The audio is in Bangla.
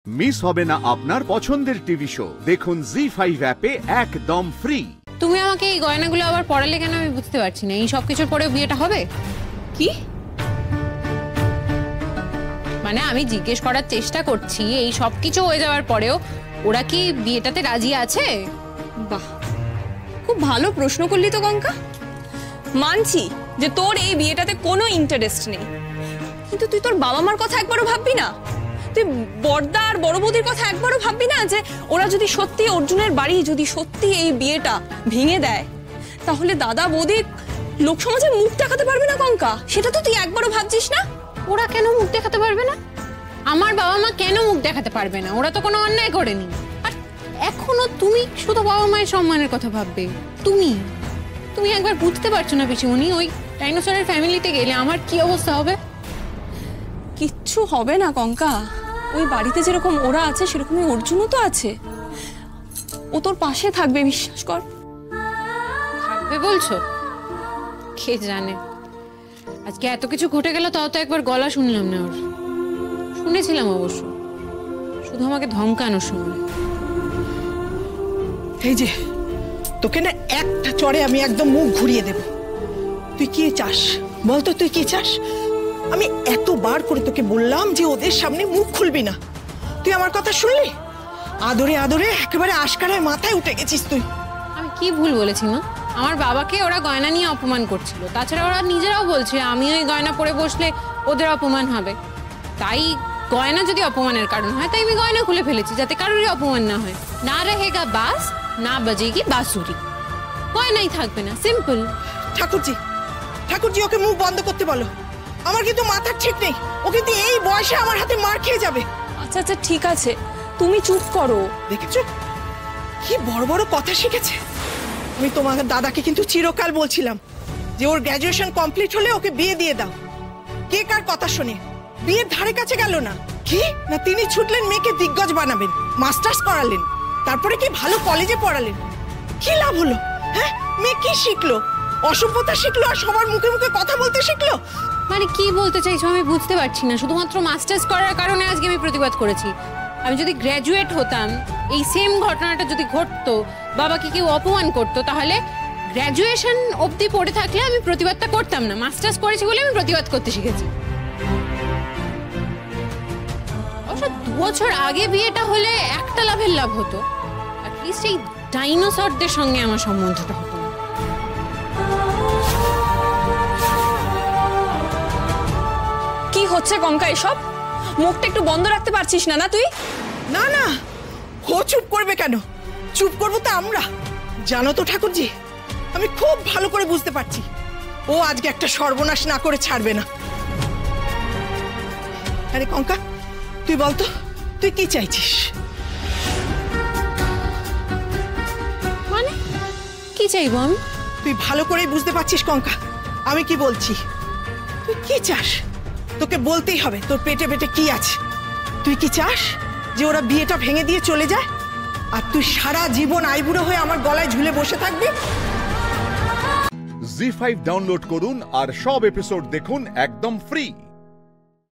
মিস হবে না আপনার পছন্দের টিভি শো। দেখুন জি5 অ্যাপে একদম ফ্রি। তুমি আমাকে এই গয়নাগুলো আবার পড়ালে কেন আমি বুঝতে পারছি না। এই সব কিছুর পরে বিয়েটা হবে কি? মানে আমি জিজ্ঞেস করার চেষ্টা করছি, এই সব কিছু হয়ে যাওয়ার পরেও ওরা কি বিয়েটাতে রাজি আছে? বাহ, খুব ভালো প্রশ্ন করলি তো গঙ্গা। মানছি যে তোর এই বিয়েটাতে কোনো ইন্টারেস্ট নেই, কিন্তু তুই তোর বাবা মার কথা একবারও ভাববি না? তুই বড়দা আর বড় বৌদির কথা একবারও ভাববি না যে ওরা যদি সত্যি অর্জুনের বাড়ি যদি সত্যি এই বিয়েটা ভেঙে দেয়, তাহলে দাদা বৌদি লোক সমাজে মুখ দেখাতে পারবে না গঙ্গা? সেটা তো তুই একবারও ভাবছিস না? ওরা কেন মুখ দেখাতে পারবে না? আমার বাবা মা কেন মুখ দেখাতে পারবে না? ওরা তো কোনো অন্যায় করেনি। আর এখনো তুমি শুধু বাবা মায়ের সম্মানের কথা ভাববে? তুমি একবার বুঝতে পারছো না পিসিমণি, ওই ডাইনোসরের ফ্যামিলিতে গেলে আমার কি অবস্থা হবে? কিচ্ছু হবে না গঙ্গা। ওই বাড়িতে যেরকম ওরা আছে সেরকমই অর্জুনও তো আছে। ও তোর পাশে থাকবে, বিশ্বাস কর। থাকবে বলছো? কে জানে, আজকে এত কিছু ঘটে গেল তাও তো একবার গলা শুনলাম না ওর। শুনেছিলাম অবশ্য, শুধু আমাকে ধমকানোর সময়। এই যে তোকে না একটা চড়ে আমি একদম মুখ ঘুরিয়ে দেব। তুই কি চাস বলতো? তুই কি চাস? আমি এতবার করে তোকে বললাম যে ওদের সামনে মুখ খুলবি না, তুই আমার কথা শুনলি? আদরে আদরে একেবারে আশকারায় মাথায় উঠে গেছিস তুই। আমি কি ভুল বলেছি মা? আমার বাবাকে ওরা গয়না নিয়ে অপমান করছিল, তাছাড়া ওরা নিজেরাও বলছে আমি ওই গয়না পরে বসলে ওদের অপমান হবে। তাই গয়না যদি অপমানের কারণ হয়, তাই আমি গয়না খুলে ফেলেছি যাতে কারোরই অপমান না হয়। না रहेगा बास না বাজেগি বাঁশুরি, গয়নাই থাকবে না, সিম্পল। ঠাকুরজি ওকে মুখ বন্ধ করতে বলো। আমার কিন্তু মাথার ঠিক নেই, ও কিন্তু এই বয়সে আমার হাতে মার খেয়ে যাবে। আচ্ছা আচ্ছা ঠিক আছে, তুমি চুপ করো। দেখেছো কি বড় বড় কথা শিখেছে? আমি তোমার দাদাকে কিন্তু চিরকাল বলছিলাম যে ওর গ্র্যাজুয়েশন কমপ্লিট হলে ওকে বিয়ে দিয়ে দাও। কে কার কথা শুনে বিয়ের ধারে কাছে গেল না? কি না তিনি ছুটলেন মেয়েকে দিগ্গজ বানাবেন, মাস্টার্স করালেন, তারপরে কি ভালো কলেজে পড়ালেন। কি লাভ হলো? হ্যাঁ, মেয়ে কি শিখলো? অসভ্যতা শিখলো আর সবার মুখে মুখে কথা বলতে শিখলো। মানে কি বলতে চাইছো আমি বুঝতে পারছি না। শুধুমাত্র মাস্টার্স করার কারণে আজকে আমি প্রতিবাদ করেছি। আমি যদি গ্র্যাজুয়েট হতাম, এই সেম ঘটনাটা যদি ঘটতো, বাবাকে কেউ অপমান করতো, তাহলে গ্র্যাজুয়েশন অবধি পড়ে থাকলে আমি প্রতিবাদটা করতাম না। মাস্টার্স করেছি বলে আমি প্রতিবাদ করতে শিখেছি। অবশ্য 2 বছর আগে বিয়েটা হলে একটা লাভের লাভ হতো, অ্যাটলিস্ট এই ডাইনোসরদের সঙ্গে আমার সম্বন্ধটা হতো। কি হচ্ছে গঙ্গা এসব? মুখটা একটু বন্ধ রাখতে পারছিস না? না তুই না না, ও চুপ করবে কেন? চুপ করবো তো আমরা। জানো তো ঠাকুরজি, আমি খুব ভালো করে বুঝতে পারছি ও আজকে একটা সর্বনাশ না করে ছাড়বে না। আরে কঙ্কা, তুই বলতো তুই কি চাইছিস? মানে কি চাইবো আমি? তুই ভালো করেই বুঝতে পারছিস কঙ্কা আমি কি বলছি। তুই কি চাস? তোকে বলতেই হবে তোর পেটে পেটে কি আছে। তুই কি চাস যে ওরা বিয়েটা ভেঙে দিয়ে চলে যায় আর তুই সারা জীবন আইবুড়ো হয়ে আমার গলায় ঝুলে বসে থাকবি? জি5 ডাউনলোড করুন আর সব এপিসোড দেখুন একদম ফ্রি।